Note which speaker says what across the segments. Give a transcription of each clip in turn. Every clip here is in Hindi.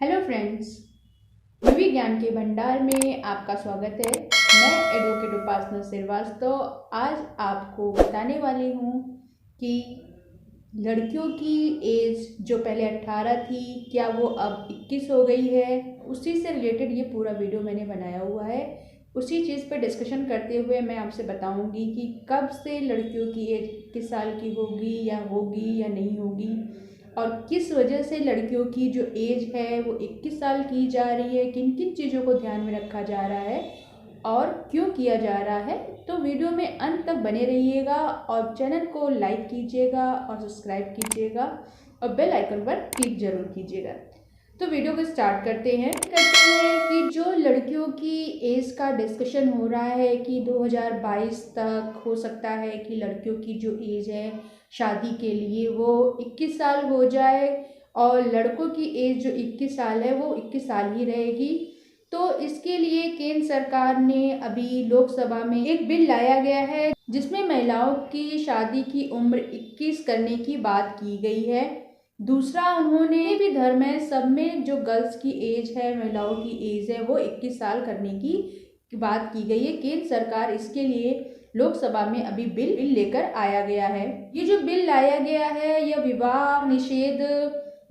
Speaker 1: हेलो फ्रेंड्स, विवि ज्ञान के भंडार में आपका स्वागत है। मैं एडवोकेट उपासना श्रीवास्तव आज आपको बताने वाली हूँ कि लड़कियों की एज जो पहले 18 थी क्या वो अब 21 हो गई है। उसी से रिलेटेड ये पूरा वीडियो मैंने बनाया हुआ है। उसी चीज़ पर डिस्कशन करते हुए मैं आपसे बताऊंगी कि कब से लड़कियों की एज 21 साल की होगी या नहीं होगी, और किस वजह से लड़कियों की जो एज है वो 21 साल की जा रही है, किन किन चीज़ों को ध्यान में रखा जा रहा है और क्यों किया जा रहा है। तो वीडियो में अंत तक बने रहिएगा और चैनल को लाइक कीजिएगा और सब्सक्राइब कीजिएगा और बेल आइकन पर क्लिक जरूर कीजिएगा। तो वीडियो को स्टार्ट करते हैं कि जो लड़कियों की एज का डिस्कशन हो रहा है कि 2022 तक हो सकता है कि लड़कियों की जो एज है शादी के लिए वो 21 साल हो जाए और लड़कों की एज जो 21 साल है वो 21 साल ही रहेगी। तो इसके लिए केंद्र सरकार ने अभी लोकसभा में एक बिल लाया गया है जिसमें महिलाओं की शादी की उम्र 21 करने की बात की गई है। दूसरा, उन्होंने भी धर्म है सब में जो गर्ल्स की एज है, महिलाओं की एज है वो 21 साल करने की बात की गई है। केंद्र सरकार इसके लिए लोकसभा में अभी बिल लेकर आया गया है। ये जो बिल लाया गया है यह विवाह निषेध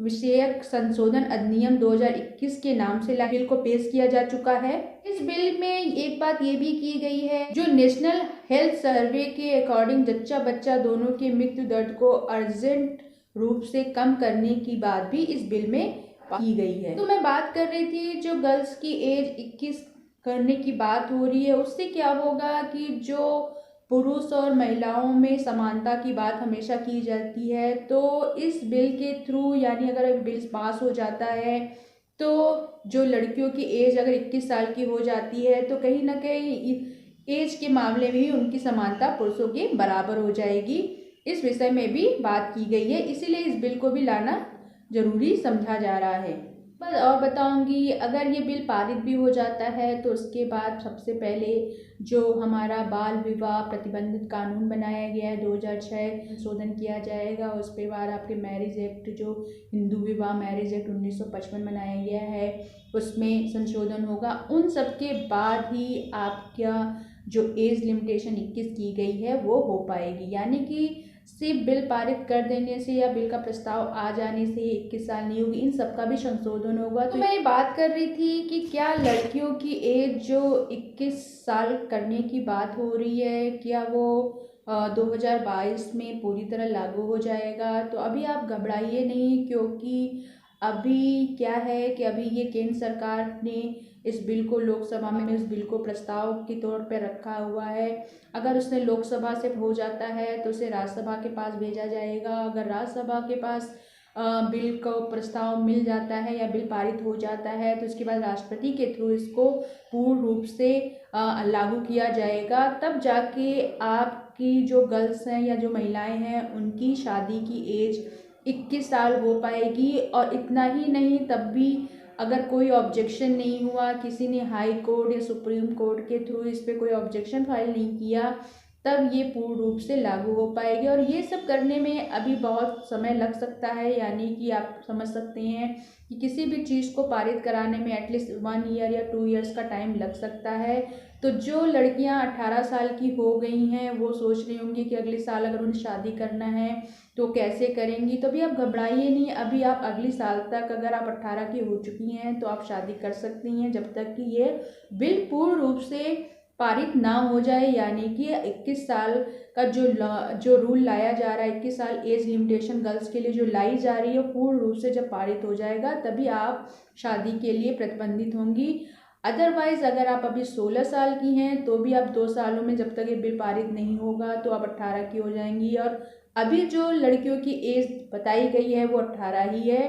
Speaker 1: विषयक संशोधन अधिनियम 2021 के नाम से बिल को पेश किया जा चुका है। इस बिल में एक बात ये भी की गई है, जो नेशनल हेल्थ सर्वे के अकॉर्डिंग जच्चा बच्चा दोनों के मृत्यु दर को अर्जेंट रूप से कम करने की बात भी इस बिल में की गई है। तो मैं बात कर रही थी जो गर्ल्स की एज 21 करने की बात हो रही है, उससे क्या होगा कि जो पुरुष और महिलाओं में समानता की बात हमेशा की जाती है, तो इस बिल के थ्रू यानी अगर बिल पास हो जाता है तो जो लड़कियों की एज अगर 21 साल की हो जाती है तो कहीं ना कहीं एज के मामले में ही उनकी समानता पुरुषों के बराबर हो जाएगी। इस विषय में भी बात की गई है, इसीलिए इस बिल को भी लाना जरूरी समझा जा रहा है। बस और बताऊंगी, अगर ये बिल पारित भी हो जाता है तो उसके बाद सबसे पहले जो हमारा बाल विवाह प्रतिबंधित कानून बनाया गया है 2006 संशोधन किया जाएगा। उसके बाद आपके मैरिज एक्ट जो हिंदू विवाह मैरिज एक्ट 1955 बनाया गया है उसमें संशोधन होगा। उन सब के बाद ही आपका जो एज लिमिटेशन 21 की गई है वो हो पाएगी, यानी कि सिर्फ बिल पारित कर देने से या बिल का प्रस्ताव आ जाने से 21 साल नहीं होगी, इन सब का भी संशोधन होगा। तो मैं बात कर रही थी कि क्या लड़कियों की एज जो 21 साल करने की बात हो रही है क्या वो 2022 में पूरी तरह लागू हो जाएगा। तो अभी आप घबराइए नहीं, क्योंकि अभी क्या है कि अभी ये केंद्र सरकार ने इस बिल को लोकसभा में इस बिल को प्रस्ताव के तौर पर रखा हुआ है। अगर उसने लोकसभा से हो जाता है तो उसे राज्यसभा के पास भेजा जाएगा। अगर राज्यसभा के पास बिल को प्रस्ताव मिल जाता है या बिल पारित हो जाता है तो उसके बाद राष्ट्रपति के थ्रू इसको पूर्ण रूप से लागू किया जाएगा। तब जाके आपकी जो गर्ल्स हैं या जो महिलाएं हैं उनकी शादी की एज 21 साल हो पाएगी। और इतना ही नहीं, तब भी अगर कोई ऑब्जेक्शन नहीं हुआ, किसी ने हाई कोर्ट या सुप्रीम कोर्ट के थ्रू इस पर कोई ऑब्जेक्शन फाइल नहीं किया, तब ये पूर्ण रूप से लागू हो पाएगी। और ये सब करने में अभी बहुत समय लग सकता है, यानी कि आप समझ सकते हैं कि किसी भी चीज़ को पारित कराने में एटलीस्ट 1 ईयर या 2 ईयर्स का टाइम लग सकता है। तो जो लड़कियां 18 साल की हो गई हैं वो सोच रही होंगी कि अगले साल अगर उन्हें शादी करना है तो कैसे करेंगी। तो अभी आप घबराइए नहीं, अभी आप अगले साल तक अगर आप 18 की हो चुकी हैं तो आप शादी कर सकती हैं, जब तक कि ये बिल पूर्ण रूप से पारित ना हो जाए। यानी कि 21 साल का जो रूल लाया जा रहा है, 21 साल एज लिमिटेशन गर्ल्स के लिए जो लाई जा रही है, पूर्ण रूप से जब पारित हो जाएगा तभी आप शादी के लिए प्रतिबंधित होंगी। अदरवाइज अगर आप अभी 16 साल की हैं तो भी आप 2 सालों में जब तक ये बिल पारित नहीं होगा तो आप 18 की हो जाएंगी। और अभी जो लड़कियों की एज बताई गई है वो 18 ही है।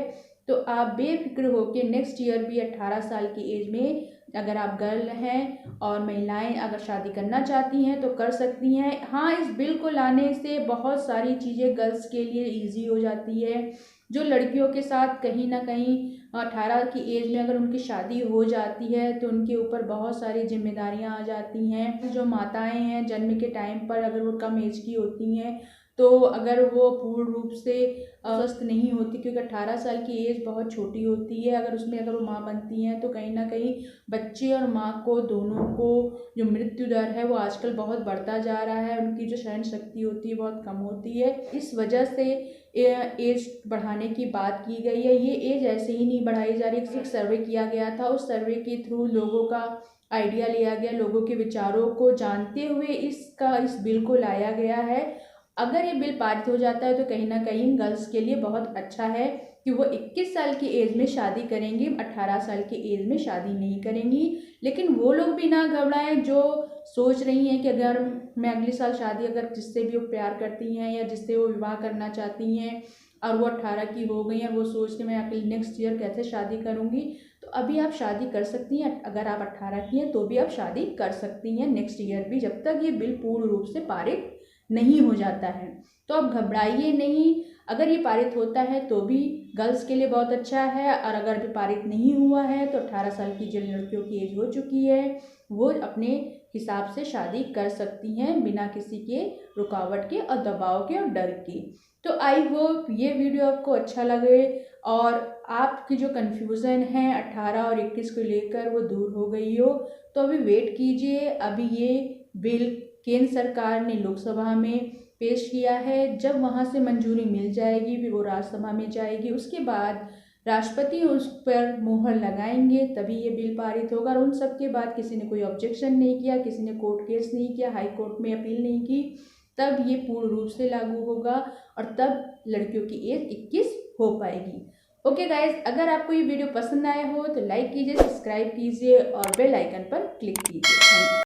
Speaker 1: तो आप बेफिक्र होकर नेक्स्ट ईयर भी 18 साल की एज में अगर आप गर्ल हैं और महिलाएं अगर शादी करना चाहती हैं तो कर सकती हैं। हाँ, इस बिल को लाने से बहुत सारी चीज़ें गर्ल्स के लिए इजी हो जाती है। जो लड़कियों के साथ कहीं ना कहीं 18 की एज में अगर उनकी शादी हो जाती है तो उनके ऊपर बहुत सारी जिम्मेदारियां आ जाती हैं। जो माताएं हैं जन्म के टाइम पर अगर वो कम एज की होती हैं तो अगर वो पूर्ण रूप से स्वस्थ नहीं होती, क्योंकि 18 साल की एज बहुत छोटी होती है, अगर वो माँ बनती हैं तो कहीं ना कहीं बच्चे और माँ को दोनों को जो मृत्यु दर है वो आजकल बहुत बढ़ता जा रहा है। उनकी जो सहन शक्ति होती है बहुत कम होती है। इस वजह से एज बढ़ाने की बात की गई है। ये एज ऐसे ही नहीं बढ़ाई जा रही। एक सर्वे किया गया था, उस सर्वे के थ्रू लोगों का आइडिया लिया गया, लोगों के विचारों को जानते हुए इस बिल को लाया गया है। अगर ये बिल पारित हो जाता है तो कहीं ना कहीं गर्ल्स के लिए बहुत अच्छा है कि वो 21 साल की एज में शादी करेंगी, 18 साल की एज में शादी नहीं करेंगी। लेकिन वो लोग भी ना घबराएं जो सोच रही हैं कि अगर मैं अगले साल शादी अगर जिससे भी वो प्यार करती हैं या जिससे वो विवाह करना चाहती हैं और वो 18 की हो गई और वो सोच रही मैं अगले नेक्स्ट ईयर कैसे शादी करूँगी, तो अभी आप शादी कर सकती हैं। अगर आप 18 की हैं तो भी आप शादी कर सकती हैं नेक्स्ट ईयर भी, जब तक ये बिल पूर्ण रूप से पारित नहीं हो जाता है। तो आप घबराइए नहीं। अगर ये पारित होता है तो भी गर्ल्स के लिए बहुत अच्छा है, और अगर भी पारित नहीं हुआ है तो 18 साल की जिन लड़कियों की एज हो चुकी है वो अपने हिसाब से शादी कर सकती हैं बिना किसी के रुकावट के और दबाव के और डर के। तो आई होप ये वीडियो आपको अच्छा लगे और आपकी जो कन्फ्यूज़न है 18 और 21 को लेकर वो दूर हो गई हो। तो अभी वेट कीजिए, अभी ये बिल केंद्र सरकार ने लोकसभा में पेश किया है। जब वहाँ से मंजूरी मिल जाएगी फिर वो राज्यसभा में जाएगी, उसके बाद राष्ट्रपति उस पर मुहर लगाएंगे, तभी ये बिल पारित होगा। और उन सब के बाद किसी ने कोई ऑब्जेक्शन नहीं किया, किसी ने कोर्ट केस नहीं किया, हाई कोर्ट में अपील नहीं की, तब ये पूर्ण रूप से लागू होगा और तब लड़कियों की एज 21 हो पाएगी। ओके गाइज, अगर आपको ये वीडियो पसंद आया हो तो लाइक कीजिए, सब्सक्राइब कीजिए और बेल आइकन पर क्लिक कीजिए। Thank you.